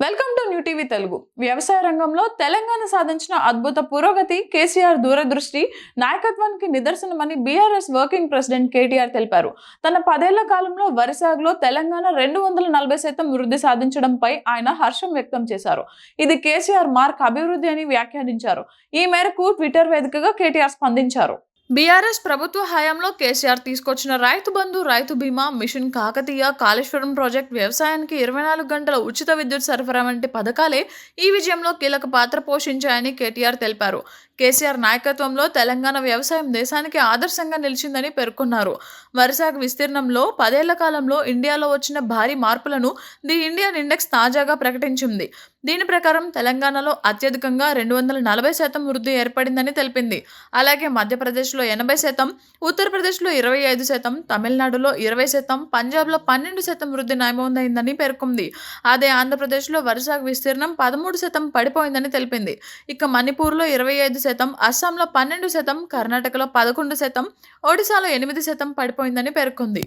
Welcome to new TV Telugu. వ్యవసాయ రంగంలో తెలంగాణ సాధించిన అద్భుత పురోగతి కేసీఆర్ దూరదృష్టి నాయకత్వానికి నిదర్శనమని బీఆర్ఎస్ వర్కింగ్ ప్రెసిడెంట్ కేటీఆర్ తెలిపారు. తన 10 ఏళ్ల కాలంలో వరి సాగులో తెలంగాణ 240% వృద్ధి సాధించడంపై ఆయన హర్షం వ్యక్తం చేశారు. ఇది కేసీఆర్ మార్క్ అభివృద్ధి అని వ్యాఖ్యానించారు. ఈ మేరకు ట్విట్టర్ వేదికగా కేటీఆర్ స్పందించారు. బీఆర్ఎస్ ప్రభుత్వ హయాంలో కేసీఆర్ తీసుకొచ్చిన రైతు బంధు, రైతు బీమా, మిషన్ కాకతీయ, కాళేశ్వరం ప్రాజెక్ట్, వ్యవసాయానికి 24 గంటల ఉచిత విద్యుత్ సరఫరా వంటి పథకాలే ఈ విజయంలో కీలక పాత్ర పోషించాయని కేటీఆర్ తెలిపారు. కేసీఆర్ నాయకత్వంలో తెలంగాణ వ్యవసాయం దేశానికి ఆదర్శంగా నిలిచిందని పేర్కొన్నారు. వరి సాగు విస్తీర్ణంలో 10 ఏళ్ల కాలంలో ఇండియాలో వచ్చిన భారీ మార్పులను ది ఇండియన్ ఇండెక్స్ తాజాగా ప్రకటించింది. దీని ప్రకారం తెలంగాణలో అత్యధికంగా 240% వృద్ధి ఏర్పడిందని తెలిపింది. అలాగే మధ్యప్రదేశ్లో 80%, ఉత్తరప్రదేశ్లో 25%, తమిళనాడులో 20%, పంజాబ్లో 12% వృద్ధి నమోదైందని పేర్కొంది. అదే ఆంధ్రప్రదేశ్లో వరి సాగు విస్తీర్ణం 13% పడిపోయిందని తెలిపింది. ఇక మణిపూర్లో 25%, అస్సాంలో 12%, కర్ణాటకలో 11%, ఒడిశాలో 8% పడిపోయిందని పేర్కొంది.